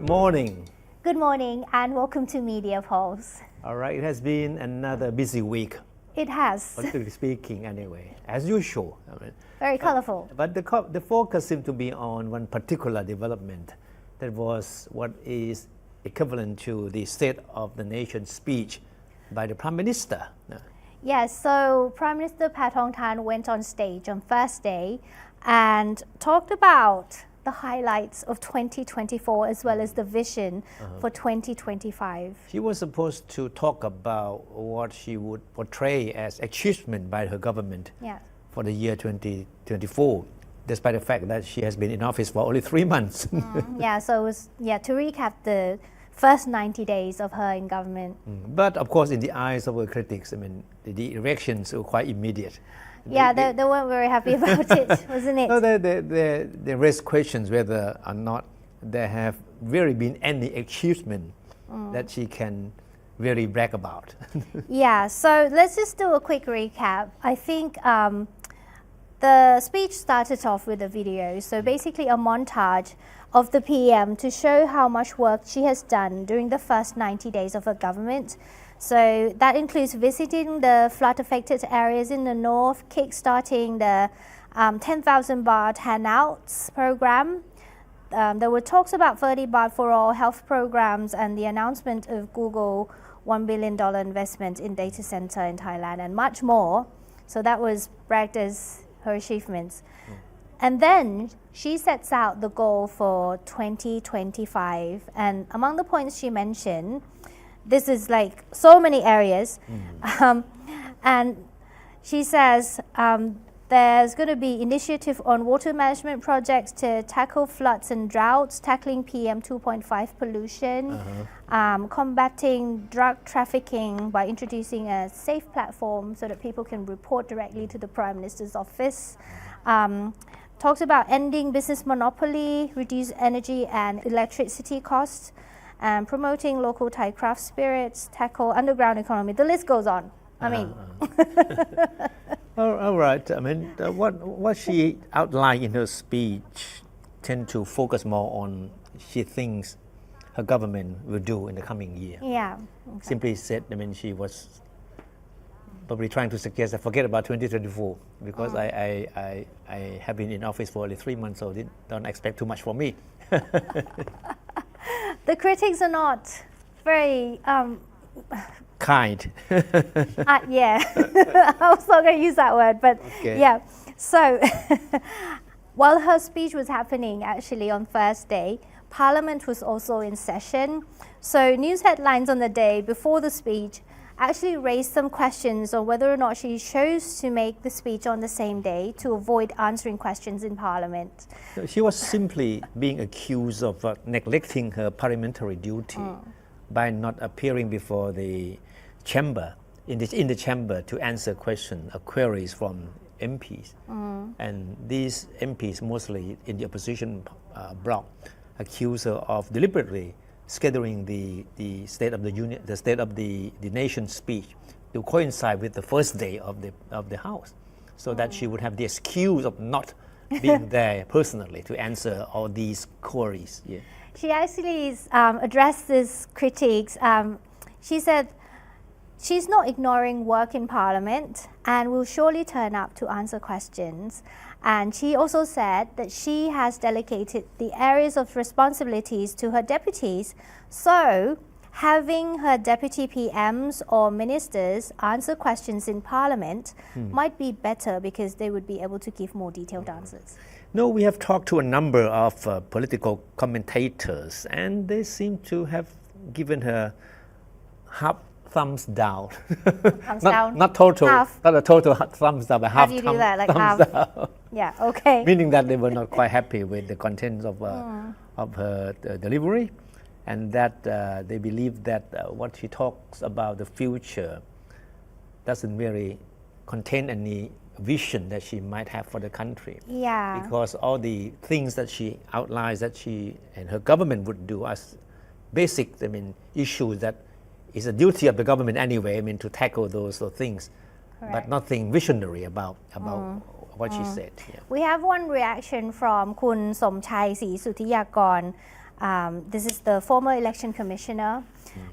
Good morning. Good morning and welcome to Media Pulse. All right, it has been another busy week, It has. politically speaking anyway, as usual. Very colorful. But the focus seemed to be on one particular development that was what is equivalent to the State of the Nation speech by the Prime Minister. Yes, so Prime Minister Paetongtarn went on stage on Thursday and talked about the highlights of 2024 as well as the vision for 2025. She was supposed to talk about what she would portray as achievement by her government for the year 2024, despite the fact that she has been in office for only 3 months. So it was to recap the first 90 days of her in government. But of course, in the eyes of her critics, the elections were quite immediate. They weren't very happy about it, wasn't it? No, they raised questions whether or not there have really been any achievement that she can really brag about. So let's just do a quick recap. I think the speech started off with a video, so basically a montage of the PM to show how much work she has done during the first 90 days of her government. So that includes visiting the flood-affected areas in the north, kick-starting the 10,000 baht handouts program. There were talks about 30 baht for all health programs and the announcement of Google $1 billion investment in data center in Thailand and much more. So that was bragged as her achievements. And then she sets out the goal for 2025. And among the points she mentioned, this is like so many areas. And she says there's going to be initiative on water management projects to tackle floods and droughts, tackling PM 2.5 pollution, combating drug trafficking by introducing a safe platform so that people can report directly to the Prime Minister's office. Talks about ending business monopoly, reduce energy and electricity costs, and promoting local Thai craft spirits, tackle underground economy. The list goes on. All right. What she outlined in her speech tend to focus more on she thinks her government will do in the coming year. Simply said, she was probably trying to suggest that forget about 2024 because I have been in office for only 3 months, so don't expect too much from me. The critics are not very kind. I was not going to use that word, but So while her speech was happening actually on Thursday, Parliament was also in session. So news headlines on the day before the speech actually raised some questions on whether or not she chose to make the speech on the same day to avoid answering questions in Parliament. She was simply being accused of neglecting her parliamentary duty by not appearing before the chamber, in the chamber to answer questions or queries from MPs. And these MPs, mostly in the opposition bloc, accused her of deliberately scheduling the State of the Union, the State of the Nation speech to coincide with the first day of the House, so that she would have the excuse of not being there personally to answer all these queries. She actually addressed these critiques. She said she's not ignoring work in Parliament and will surely turn up to answer questions. And she also said that she has delegated the areas of responsibilities to her deputies. So having her deputy PMs or ministers answer questions in Parliament might be better because they would be able to give more detailed answers. No, we have talked to a number of political commentators, and they seem to have given her half thumbs down. Thumbs down? Not total. Half. Not a total thumbs down, but half How do you do that? Like thumbs half? down. Yeah, okay. Meaning that they were not quite happy with the contents of her delivery, and that they believe that what she talks about the future doesn't really contain any vision that she might have for the country. Because all the things that she outlines that she and her government would do as basic, issues that is a duty of the government anyway, to tackle those things. Correct. But nothing visionary about what she said. We have one reaction from คุณ Thepchai ศรีสุทธิยากร This is the former election commissioner,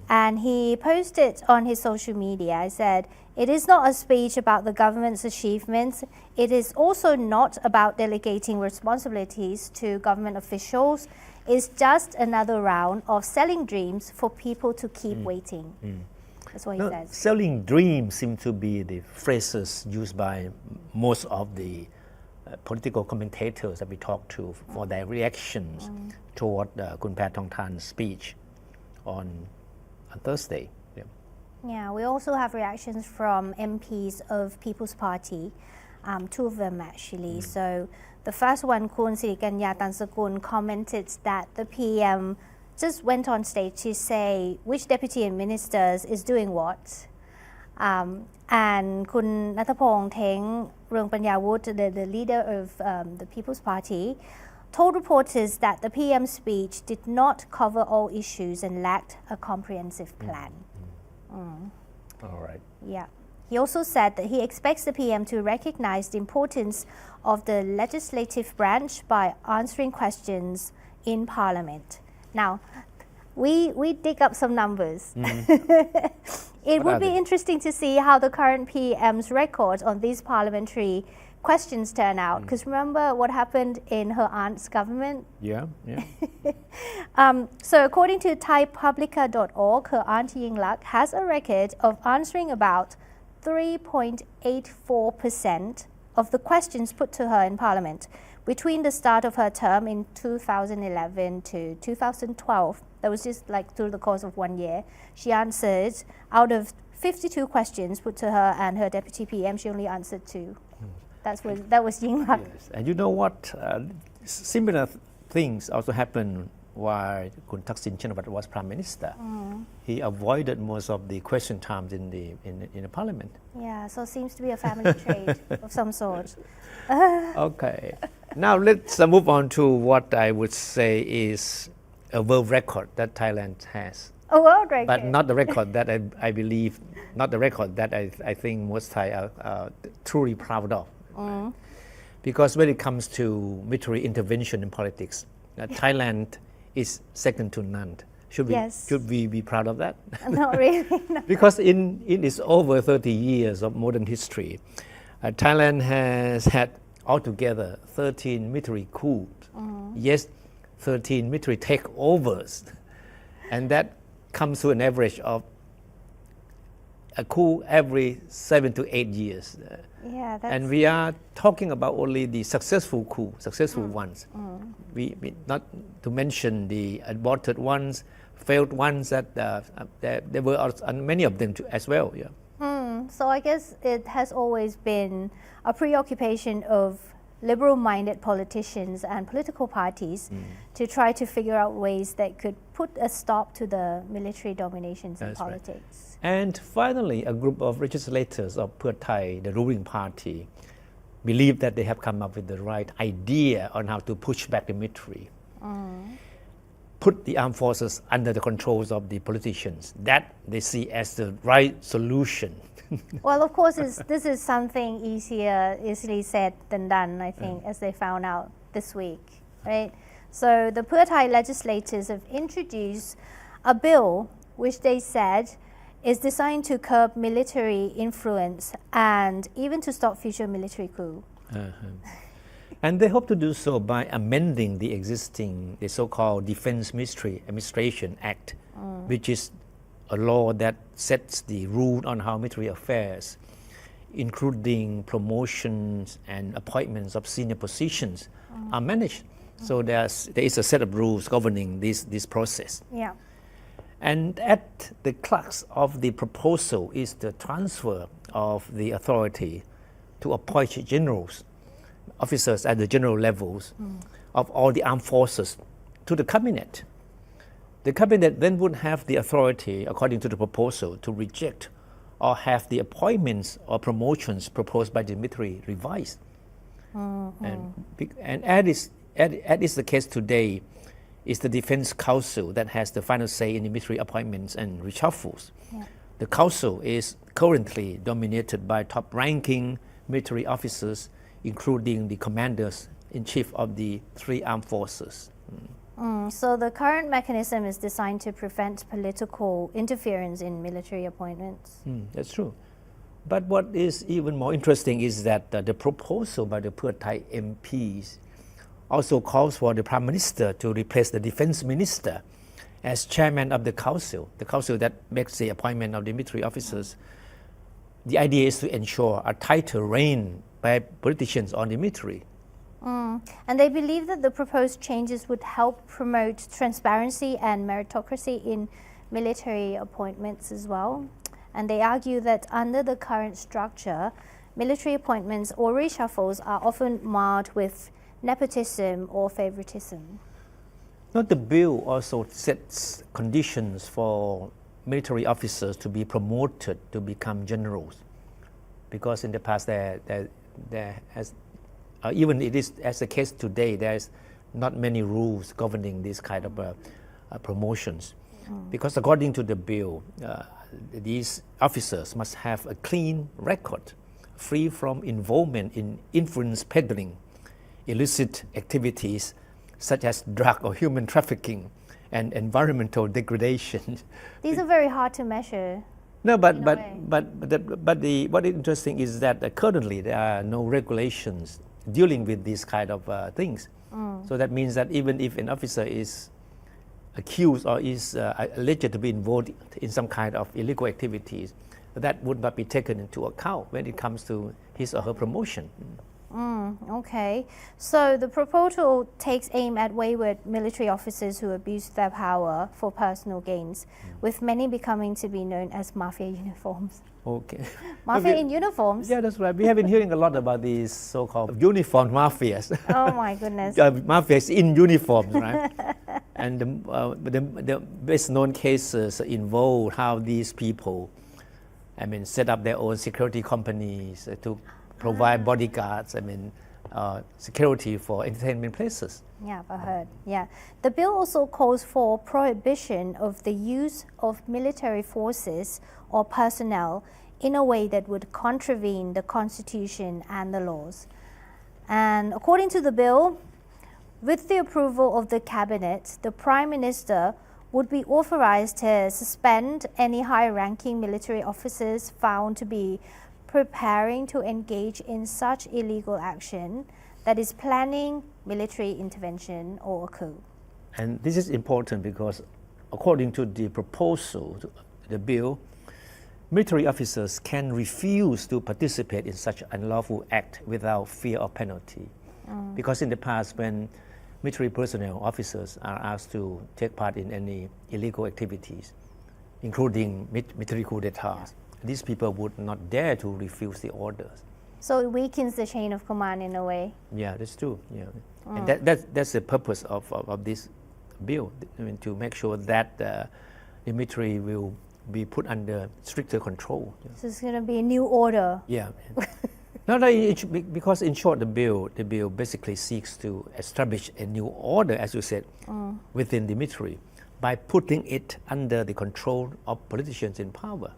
and he posted on his social media. I said, "It is not a speech about the government's achievements. It is also not about delegating responsibilities to government officials. It's just another round of selling dreams for people to keep waiting." That's what he says. Selling dreams seem to be the phrases used by most of the political commentators that we talk to for their reactions toward Kun Paetongtarn's speech on Thursday. Yeah, we also have reactions from MPs of People's Party, two of them actually. So the first one, Kun Sirikanya Tansakun, commented that the PM just went on stage to say which deputy and ministers is doing what. And Kun Nathapong Rungpanyawut, the leader of the People's Party, told reporters that the PM's speech did not cover all issues and lacked a comprehensive plan. All right. Yeah. He also said that he expects the PM to recognize the importance of the legislative branch by answering questions in Parliament. Now, we dig up some numbers. It would be interesting to see how the current PM's record on these parliamentary questions turn out. Because remember what happened in her aunt's government? Yeah. So according to thaipublica.org, her aunt Yingluck has a record of answering about 3.84% of the questions put to her in Parliament between the start of her term in 2011 to 2012. That was just like through the course of 1 year. She answered out of 52 questions put to her and her deputy PM, she only answered 2. That was Yingluck. Yes. And you know what? Similar things also happened while Kun Thaksin Shinawatra was Prime Minister. He avoided most of the question times in the Parliament. Yeah, so it seems to be a family trait of some sort. Okay. Now let's move on to what I would say is a world record that Thailand has. A world record. But not the record that I believe, not the record that I think most Thai are truly proud of. Because when it comes to military intervention in politics, Thailand is second to none. Should we be proud of that? Not really. No. Because in its over 30 years of modern history, Thailand has had altogether 13 military coups. Yes, 13 military takeovers. And that comes to an average of a coup every 7 to 8 years. Yeah, that's... And we are talking about only the successful coup, successful ones. We not to mention the aborted ones, failed ones that there were many of them too, as well. Yeah. So I guess it has always been a preoccupation of liberal-minded politicians and political parties to try to figure out ways that could put a stop to the military dominations in politics. Right. And finally, a group of legislators of Pheu Thai, the ruling party, believe that they have come up with the right idea on how to push back the military, put the armed forces under the controls of the politicians. That they see as the right solution. Well, of course, this is something easily said than done, I think, as they found out this week, right? So the Pheu Thai legislators have introduced a bill which they said is designed to curb military influence and even to stop future military coup. And they hope to do so by amending the existing, the so-called Defense Ministry Administration Act, which is a law that sets the rule on how military affairs, including promotions and appointments of senior positions, are managed. So there is a set of rules governing this process. Yeah. And at the crux of the proposal is the transfer of the authority to appoint generals, officers at the general levels of all the armed forces to the cabinet. The cabinet then would have the authority, according to the proposal, to reject or have the appointments or promotions proposed by the military revised. And as is the case today, is the Defense Council that has the final say in the military appointments and reshuffles. Yeah. The council is currently dominated by top-ranking military officers, including the commanders-in-chief of the 3 armed forces. So the current mechanism is designed to prevent political interference in military appointments. That's true. But what is even more interesting is that the proposal by the Thepchai MPs also calls for the Prime Minister to replace the Defense Minister as chairman of the council that makes the appointment of the military officers. The idea is to ensure a tighter rein by politicians on the military. And they believe that the proposed changes would help promote transparency and meritocracy in military appointments as well. And they argue that under the current structure, military appointments or reshuffles are often marred with nepotism or favoritism. Now, the bill also sets conditions for military officers to be promoted to become generals, because in the past there has, even it is as the case today, there's not many rules governing this kind of promotions. Because according to the bill, these officers must have a clean record, free from involvement in influence peddling, illicit activities such as drug or human trafficking and environmental degradation. These are very hard to measure. No, what is interesting is that currently there are no regulations dealing with these kind of things. So that means that even if an officer is accused or is alleged to be involved in some kind of illegal activities, that would not be taken into account when it comes to his or her promotion. Okay, so the proposal takes aim at wayward military officers who abuse their power for personal gains, with many becoming to be known as mafia uniforms. Okay. Mafia in uniforms? Yeah, that's right. We have been hearing a lot about these so-called uniformed mafias. Oh my goodness. Mafias in uniforms, right? And the best-known cases involve how these people, set up their own security companies to provide bodyguards, security for entertainment places. Yeah, I heard. Yeah. The bill also calls for prohibition of the use of military forces or personnel in a way that would contravene the Constitution and the laws. And according to the bill, with the approval of the Cabinet, the Prime Minister would be authorized to suspend any high-ranking military officers found to be preparing to engage in such illegal action that is planning military intervention or a coup. And this is important because according to the proposal, the bill, military officers can refuse to participate in such unlawful act without fear of penalty. Because in the past, when military personnel officers are asked to take part in any illegal activities, including military coup d'etats, these people would not dare to refuse the orders. So it weakens the chain of command in a way. Yeah, that's true. Yeah. And that's the purpose of this bill, to make sure that the military will be put under stricter control. Yeah. So it's going to be a new order. Yeah. Because in short, the bill basically seeks to establish a new order, as you said, within the military by putting it under the control of politicians in power.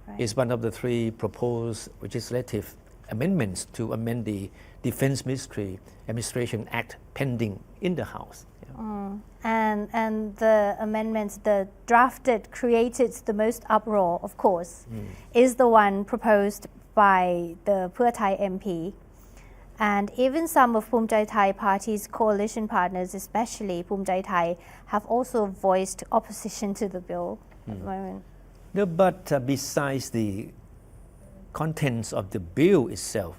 Right. It's one of the three proposed legislative amendments to amend the Defense Ministry Administration Act pending in the House. Yeah. And the amendments, the draft that created the most uproar, of course, is the one proposed by the Thepchai MP. And even some of Phumjai Thai Party's coalition partners, especially Phumjai Thai, have also voiced opposition to the bill at the moment. No, but besides the contents of the bill itself,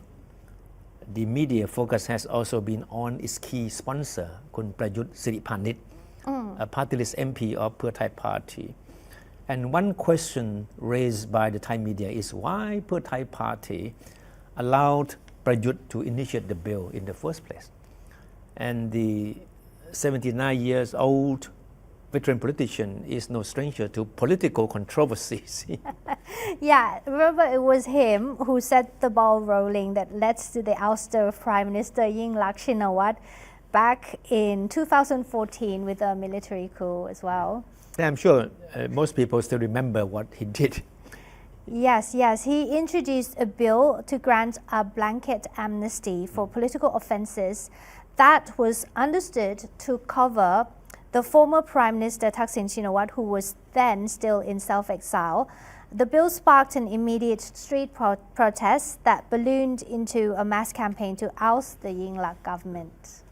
the media focus has also been on its key sponsor, Kun Prayut Siripanit, a partyless MP of Thepchai Party. And one question raised by the Thai media is why Thepchai Party allowed Prayut to initiate the bill in the first place. And the 79-year-old veteran politician is no stranger to political controversies. Yeah, remember it was him who set the ball rolling that led to the ouster of Prime Minister Yong Shinawatra back in 2014 with a military coup as well. I'm sure most people still remember what he did. Yes, he introduced a bill to grant a blanket amnesty for political offences that was understood to cover the former Prime Minister Thaksin Shinawatra, who was then still in self-exile. The bill sparked an immediate street protest that ballooned into a mass campaign to oust the Yingluck government.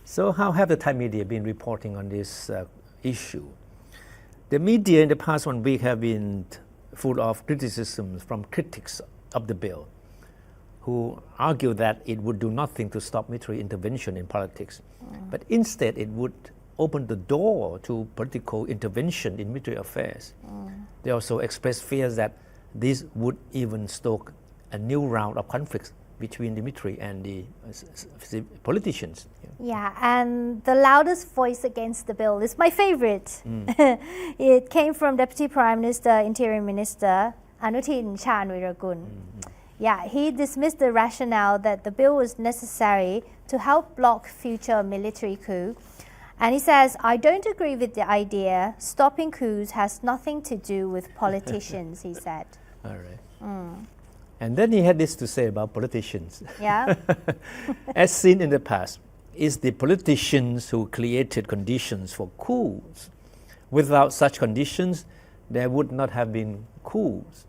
So how have the Thai media been reporting on this issue? The media in the past 1 week have been full of criticisms from critics of the bill, who argue that it would do nothing to stop military intervention in politics, but instead it would open the door to political intervention in military affairs. They also expressed fears that this would even stoke a new round of conflicts between the military and the politicians. Yeah, and the loudest voice against the bill is my favorite. It came from Deputy Prime Minister, Interior Minister Anuthin Chanvirakul. Yeah, he dismissed the rationale that the bill was necessary to help block future military coup. And he says, I don't agree with the idea. Stopping coups has nothing to do with politicians, he said. All right. And then he had this to say about politicians. Yeah. As seen in the past, it's the politicians who created conditions for coups. Without such conditions, there would not have been coups.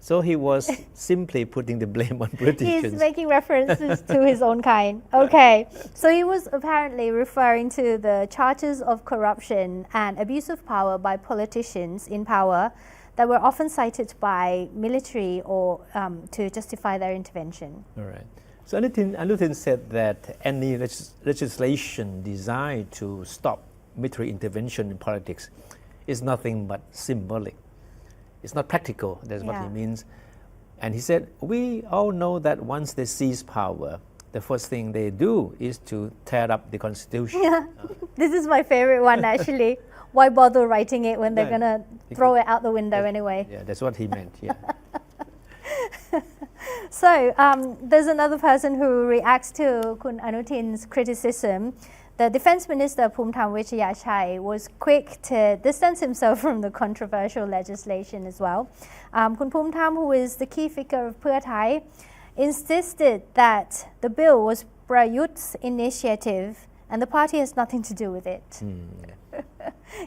So he was simply putting the blame on politicians. He's making references to his own kind. Okay, so he was apparently referring to the charges of corruption and abuse of power by politicians in power that were often cited by military or to justify their intervention. All right. So Anuthin said that any legislation designed to stop military intervention in politics is nothing but symbolic. It's not practical, that's what he means. And he said, we all know that once they seize power, the first thing they do is to tear up the constitution. This is my favorite one, actually. Why bother writing it when they're going to throw it out the window anyway? Yeah, that's what he meant, yeah. So there's another person who reacts to Kun Anuthin's criticism. The Defense Minister Paetongtarn Shinawatra was quick to distance himself from the controversial legislation as well. Kun Paetongtarn, who is the key figure of Thepchai, insisted that the bill was Prayut's initiative and the party has nothing to do with it.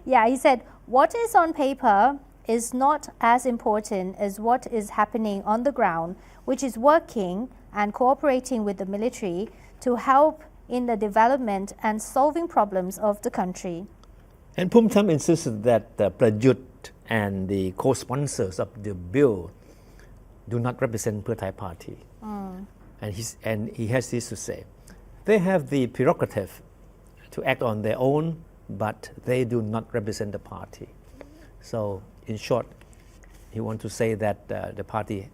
Yeah, he said, what is on paper is not as important as what is happening on the ground, which is working and cooperating with the military to help in the development and solving problems of the country. And Paetongtarn insisted that Prayut and the co-sponsors of the bill do not represent Thai party. And he has this to say, they have the prerogative to act on their own, but they do not represent the party. So in short, he wants to say that the party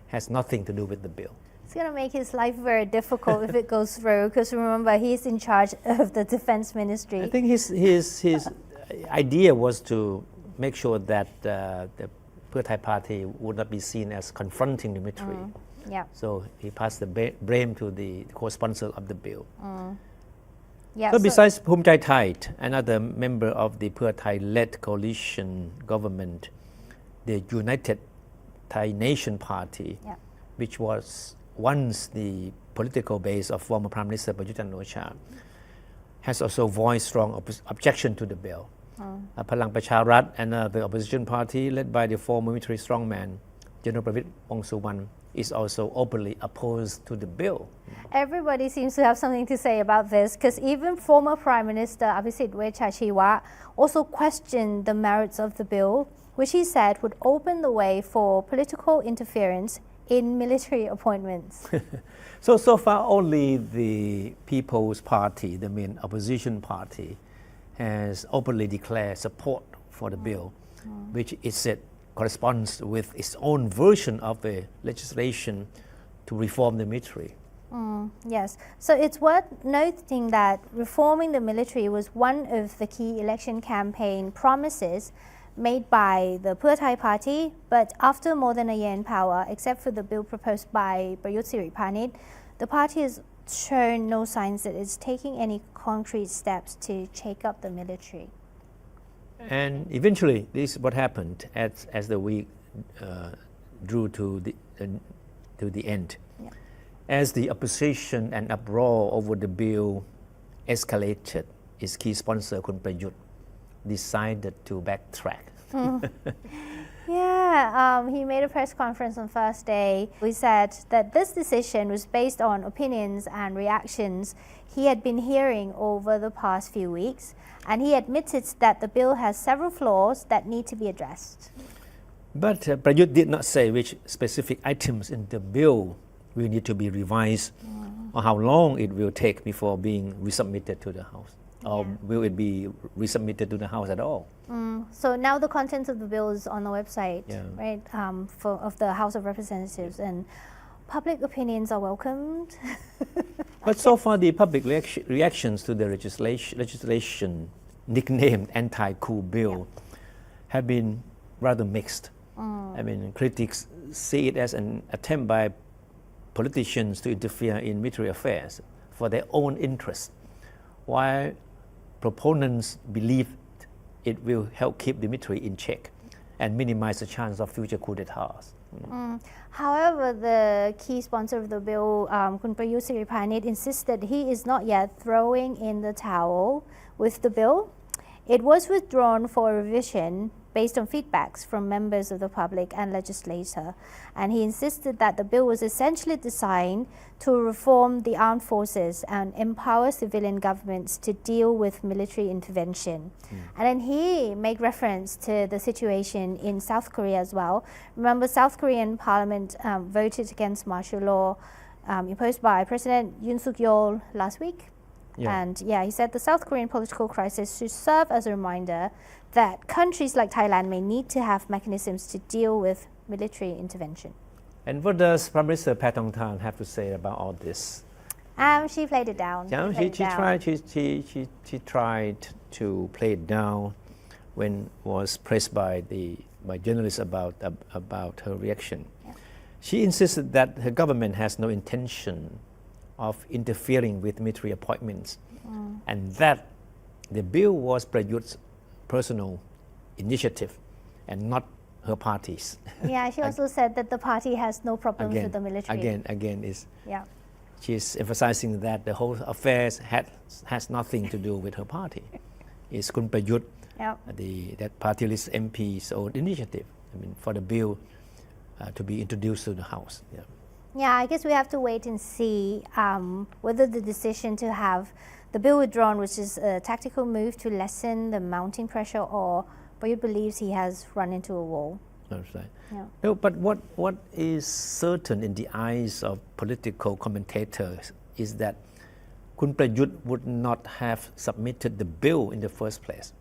has nothing to do with the bill. It's going to make his life very difficult if it goes through, because remember, he's in charge of the defense ministry. I think his idea was to make sure that the Thai party would not be seen as confronting the military. Yeah. So he passed the blame to the co-sponsor of the bill. Yeah, so besides Thepchai Thai, another member of the Thai-led coalition government, the United Thai Nation Party, which was once the political base of former Prime Minister Patchimanon, has also voiced strong objection to the bill. Palang Pracharat, another opposition party led by the former military strongman, General Pravit Wongsuwan, is also openly opposed to the bill. Everybody seems to have something to say about this, because even former Prime Minister Abhisit Vejjajiva also questioned the merits of the bill, which he said would open the way for political interference in military appointments. So far only the People's Party, the main opposition party, has openly declared support for the bill, which it said corresponds with its own version of the legislation to reform the military. Yes, so it's worth noting that reforming the military was one of the key election campaign promises made by the Thai party, but after more than a year in power, except for the bill proposed by Prayut Siripanit, the party has shown no signs that it's taking any concrete steps to shake up the military. And eventually, this is what happened as the week drew to the end. As the opposition and uproar over the bill escalated its key sponsor, Kun Prayut, decided to backtrack. Yeah, he made a press conference on Thursday. He said that this decision was based on opinions and reactions he had been hearing over the past few weeks, and he admitted that the bill has several flaws that need to be addressed. But Prayut did not say which specific items in the bill will need to be revised or how long it will take before being resubmitted to the House. Or will it be resubmitted to the House at all? So now the contents of the bill is on the website, Yeah. right, of the House of Representatives, and public opinions are welcomed. But so far, the public reactions to the legislation nicknamed anti-coup bill have been rather mixed. I mean, critics see it as an attempt by politicians to interfere in military affairs for their own interests, while proponents believe it will help keep the military in check and minimize the chance of future coup d'etats. However, the key sponsor of the bill, Kun Prayut Siriphanit, insisted he is not yet throwing in the towel with the bill. It was withdrawn for revision based on feedbacks from members of the public and legislature, and he insisted that the bill was essentially designed to reform the armed forces and empower civilian governments to deal with military intervention. And then he made reference to the situation in South Korea as well. Remember, South Korean parliament voted against martial law imposed by President Yoon Suk-yeol last week. And he said the South Korean political crisis should serve as a reminder that countries like Thailand may need to have mechanisms to deal with military intervention. And what does Prime Minister Paetongtarn have to say about all this? She played it down. She tried to play it down when was pressed by journalists about her reaction. She insisted that her government has no intention of interfering with military appointments, and that the bill was Prayut's personal initiative and not her party's. Yeah, she also said that the party has no problems with the military. She's emphasizing that the whole affair has nothing to do with her party. It's Kun Prayut, that party list MP's own initiative. I mean, for the bill to be introduced to the House. Yeah, I guess we have to wait and see whether the decision to have the bill withdrawn, which is a tactical move to lessen the mounting pressure, or Prayut believes he has run into a wall. That's right. No, but what is certain in the eyes of political commentators is that Kun Prayut would not have submitted the bill in the first place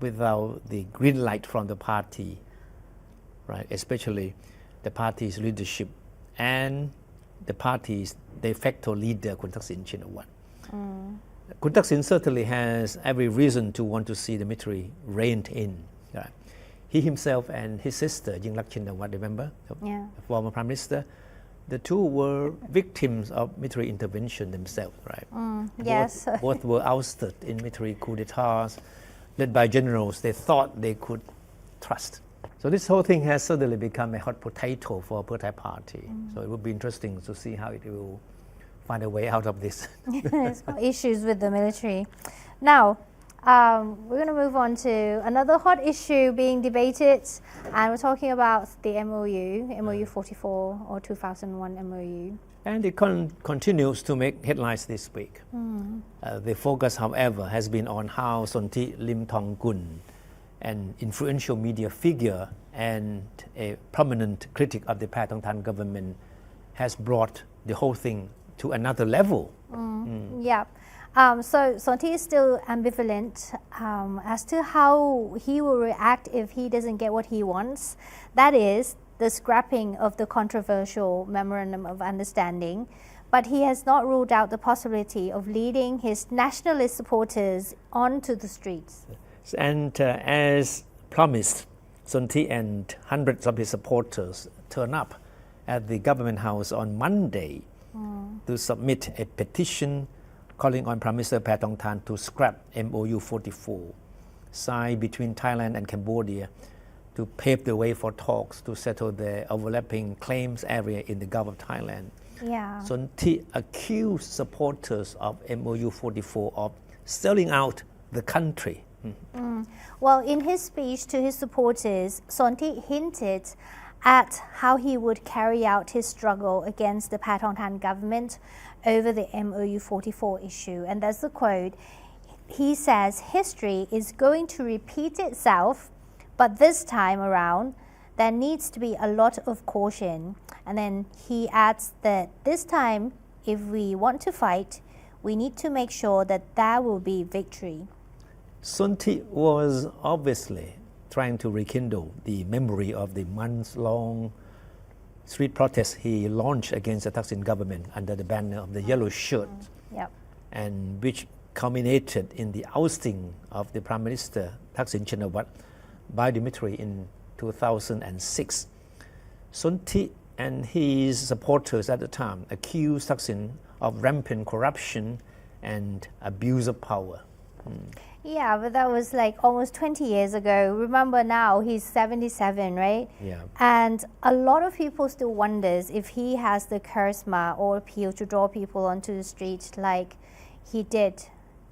without the green light from the party, right? Especially the party's leadership and the party's de facto leader, Paetongtarn Shinawatra. Kun Thaksin certainly has every reason to want to see the military reined in. Right? He himself and his sister, Yong Shinawatra, remember? The former Prime Minister, the two were victims of military intervention themselves, right? Yes. Both were ousted in military coup d'etats led by generals they thought they could trust. So this whole thing has suddenly become a hot potato for Pheu Thai party. So it would be interesting to see how it will find a way out of this. It's got issues with the military. Now, we're going to move on to another hot issue being debated, and we're talking about the MOU 44 or 2001 MOU. And it continues to make headlines this week. The focus, however, has been on how Sonthi Limthongkul, an influential media figure and a prominent critic of the Paetongtarn government, has brought the whole thing to another level. So Sonthi is still ambivalent as to how he will react if he doesn't get what he wants. That is, the scrapping of the controversial Memorandum of Understanding. But he has not ruled out the possibility of leading his nationalist supporters onto the streets. And as promised, Sonthi and hundreds of his supporters turn up at the government house on Monday to submit a petition calling on Prime Minister Paetongtarn to scrap MOU 44, signed between Thailand and Cambodia to pave the way for talks to settle the overlapping claims area in the Gulf of Thailand. Sonthi accused supporters of MOU 44 of selling out the country. Well, in his speech to his supporters, Sonthi hinted at how he would carry out his struggle against the Paetongtarn government over the MOU 44 issue. And that's the quote. He says, history is going to repeat itself, but this time around, there needs to be a lot of caution. And then he adds that this time, if we want to fight, we need to make sure that there will be victory. Sonthi was obviously trying to rekindle the memory of the months-long street protests he launched against the Thaksin government under the banner of the yellow shirt, and which culminated in the ousting of the Prime Minister Thaksin Shinawatra by the military in 2006. Sonthi and his supporters at the time accused Thaksin of rampant corruption and abuse of power. Yeah, but that was like almost 20 years ago. Remember now, he's 77, right? Yeah. And a lot of people still wonders if he has the charisma or appeal to draw people onto the street like he did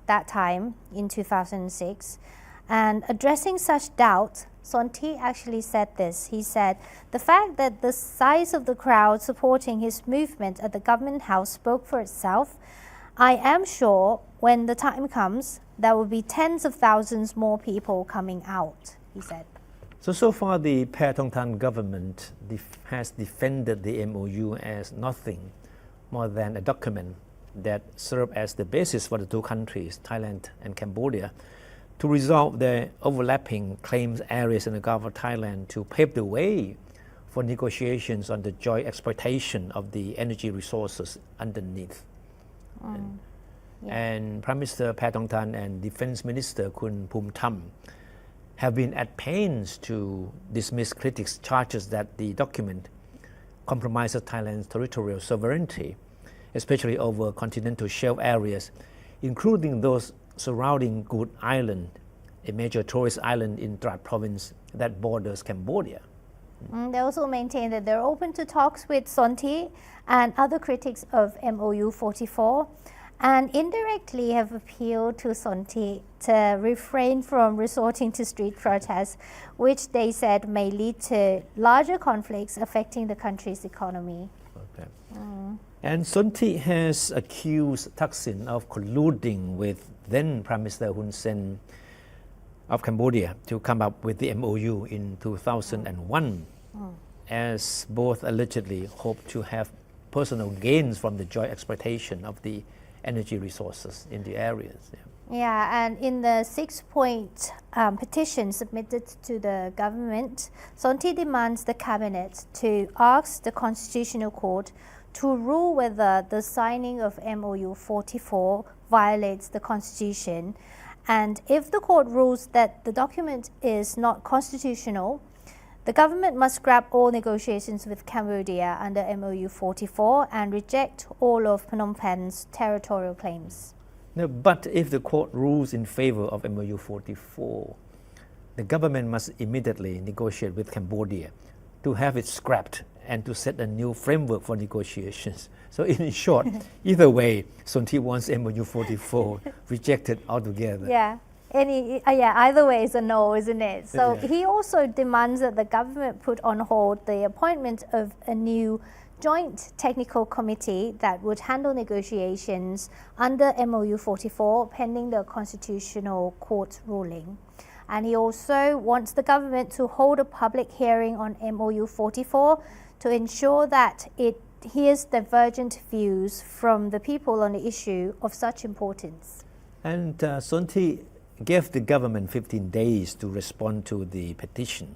that time in 2006. And addressing such doubt, Sonthi actually said this. He said, the fact that the size of the crowd supporting his movement at the government house spoke for itself. I am sure when the time comes, there will be tens of thousands more people coming out, he said. So far the Paetongtarn government has defended the MOU as nothing more than a document that served as the basis for the two countries, Thailand and Cambodia, to resolve their overlapping claims areas in the Gulf of Thailand to pave the way for negotiations on the joint exploitation of the energy resources underneath. And Prime Minister Paetongtarn and Defense Minister Kun Phumtham have been at pains to dismiss critics' charges that the document compromises Thailand's territorial sovereignty, especially over continental shelf areas, including those surrounding Gut Island, a major tourist island in Trat province that borders Cambodia. They also maintain that they're open to talks with Sonthi and other critics of MOU 44, and indirectly have appealed to Sonthi to refrain from resorting to street protests, which they said may lead to larger conflicts affecting the country's economy. Okay. And Sonthi has accused Thaksin of colluding with then Prime Minister Hun Sen of Cambodia to come up with the MOU in 2001, as both allegedly hoped to have personal gains from the joint exploitation of the energy resources in the areas. Yeah, and in the 6-point petition submitted to the government, Sonthi demands the cabinet to ask the Constitutional Court to rule whether the signing of MOU 44 violates the Constitution. And if the court rules that the document is not constitutional, the government must scrap all negotiations with Cambodia under MOU 44 and reject all of Phnom Penh's territorial claims. No, but if the court rules in favor of MOU 44, the government must immediately negotiate with Cambodia to have it scrapped and to set a new framework for negotiations. So in short, either way, Sonthi wants MOU 44 rejected altogether. Yeah. Either way is a no, isn't it? So he also demands that the government put on hold the appointment of a new joint technical committee that would handle negotiations under MOU 44 pending the Constitutional Court's ruling. And he also wants the government to hold a public hearing on MOU 44 to ensure that it hears divergent views from the people on the issue of such importance. And Sonthi gave the government 15 days to respond to the petition.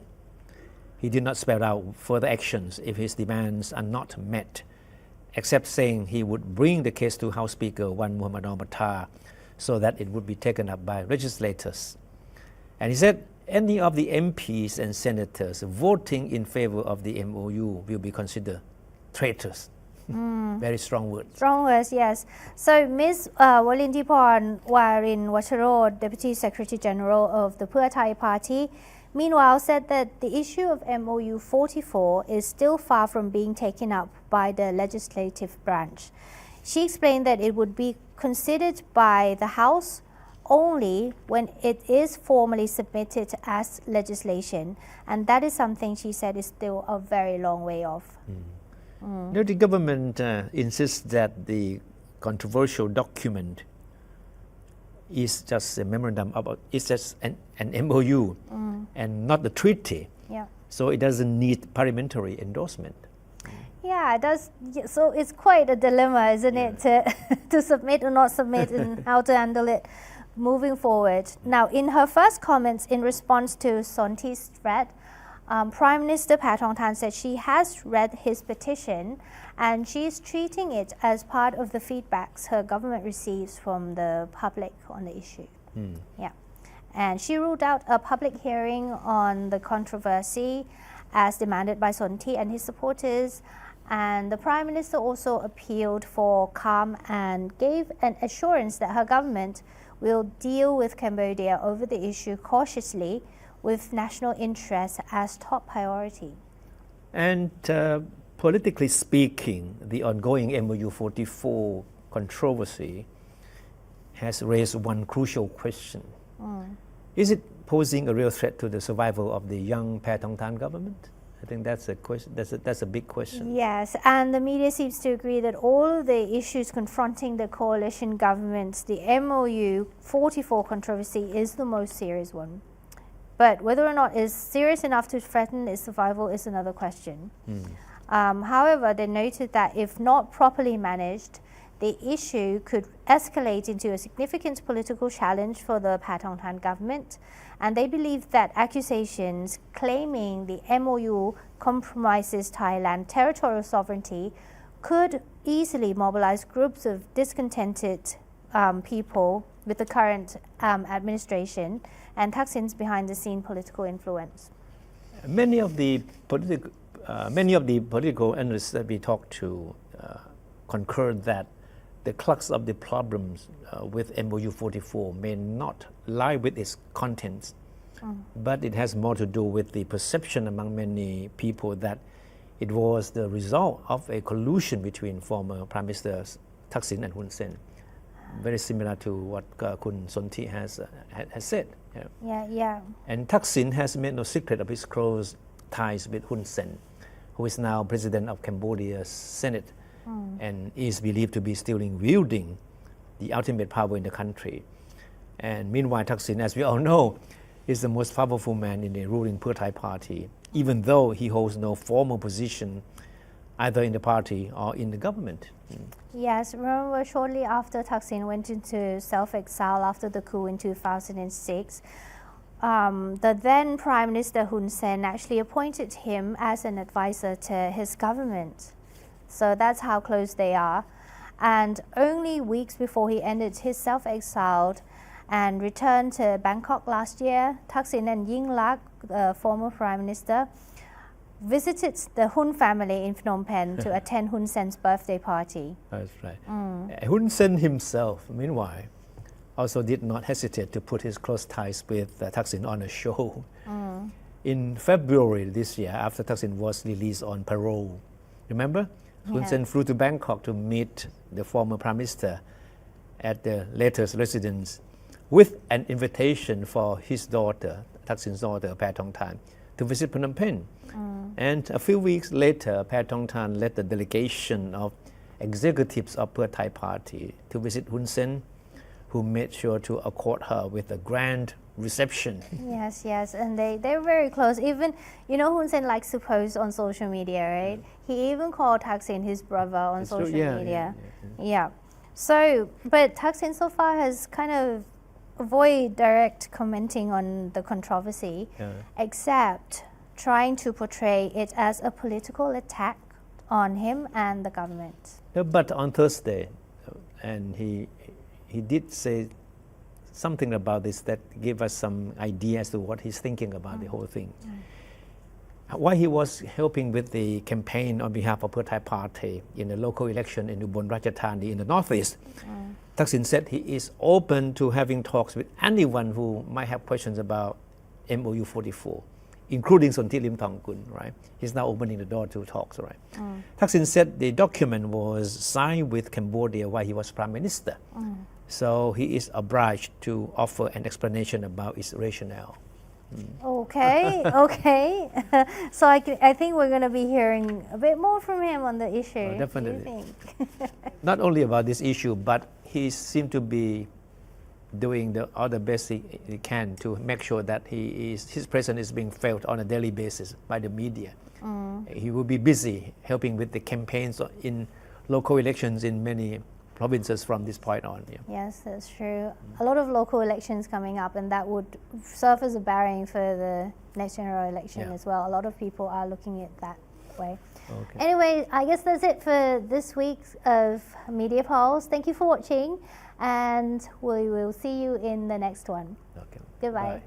He did not spell out further actions if his demands are not met, except saying he would bring the case to House Speaker Wan Muhammadon Batar so that it would be taken up by legislators. And he said any of the MPs and senators voting in favor of the MOU will be considered traitors. Very strong words. Strong words, yes. So Ms. Walintiporn Warin Wacharod, Deputy Secretary General of the Pheu Thai Party, meanwhile said that the issue of MOU 44 is still far from being taken up by the legislative branch. She explained that it would be considered by the House only when it is formally submitted as legislation, and that is something she said is still a very long way off. Now the government insists that the controversial document is just a memorandum about, it's just an MOU and not the treaty. Yeah. So it doesn't need parliamentary endorsement. Yeah, it does. So it's quite a dilemma, isn't it, to submit or not submit and how to handle it moving forward. Now, in her first comments in response to Sonti's threat, Prime Minister Paetongtarn said she has read his petition and she's treating it as part of the feedbacks her government receives from the public on the issue. Yeah. And she ruled out a public hearing on the controversy as demanded by Sonti and his supporters. And the Prime Minister also appealed for calm and gave an assurance that her government will deal with Cambodia over the issue cautiously with national interest as top priority. And politically speaking, the ongoing MOU 44 controversy has raised one crucial question. Is it posing a real threat to the survival of the young Paetongtarn government? I think that's a question. That's a big question. Yes, and the media seems to agree that all the issues confronting the coalition governments, the MOU 44 controversy is the most serious one. But whether or not it's serious enough to threaten its survival is another question. However, they noted that if not properly managed, the issue could escalate into a significant political challenge for the Paetongtarn government, and they believe that accusations claiming the MOU compromises Thailand's territorial sovereignty could easily mobilize groups of discontented people with the current administration and Thaksin's behind-the-scene political influence. Many of the political analysts that we talked to concurred that the crux of the problems with MOU 44 may not lie with its contents, but it has more to do with the perception among many people that it was the result of a collusion between former Prime Ministers Thaksin and Hun Sen. Very similar to what Kun Sonti has said. Yeah. And Thaksin has made no secret of his close ties with Hun Sen, who is now president of Cambodia's Senate and is believed to be still wielding the ultimate power in the country. And meanwhile, Thaksin, as we all know, is the most powerful man in the ruling Pheu Thai party, even though he holds no formal position either in the party or in the government. Yes, remember shortly after Thaksin went into self-exile after the coup in 2006, the then Prime Minister Hun Sen actually appointed him as an advisor to his government. So that's how close they are. And only weeks before he ended his self-exile and returned to Bangkok last year, Thaksin and Yingluck, the former Prime Minister, visited the Hun family in Phnom Penh to attend Hun Sen's birthday party. That's right. Hun Sen himself, meanwhile, also did not hesitate to put his close ties with Thaksin on a show. In February this year, after Thaksin was released on parole, remember? Hun Sen flew to Bangkok to meet the former Prime Minister at the latter's residence with an invitation for his daughter, Thaksin's daughter, Paetongtarn, to visit Phnom Penh. And a few weeks later, Paetongtarn led the delegation of executives of Pheu Thai party to visit Hun Sen, who made sure to accord her with a grand reception. Yes, and they're very close. Even, Hun Sen likes to post on social media, right? He even called Thaksin his brother on social media. Yeah. So, but Thaksin so far has kind of avoided direct commenting on the controversy, except trying to portray it as a political attack on him and the government. But on Thursday, and he did say something about this that gave us some idea as to what he's thinking about the whole thing. While he was helping with the campaign on behalf of Pheu Thai party in the local election in Ubon Ratchathani in the northeast, Thaksin said he is open to having talks with anyone who might have questions about MOU 44, including Sonthi Limthongkul, right? He's now opening the door to talks, right? Thaksin said the document was signed with Cambodia while he was Prime Minister, So he is obliged to offer an explanation about its rationale. Okay, okay. So I think we're going to be hearing a bit more from him on the issue. Oh, definitely. Do you think? Not only about this issue, but he seemed to be doing all the best he can to make sure that his presence is being felt on a daily basis by the media. He will be busy helping with the campaigns in local elections in many provinces from this point on. Yeah. Yes, that's true. A lot of local elections coming up, and that would serve as a bearing for the next general election as well. A lot of people are looking at that way. Okay. Anyway, I guess that's it for this week of Media Pulse. Thank you for watching, and we will see you in the next one. Okay. Goodbye. Bye.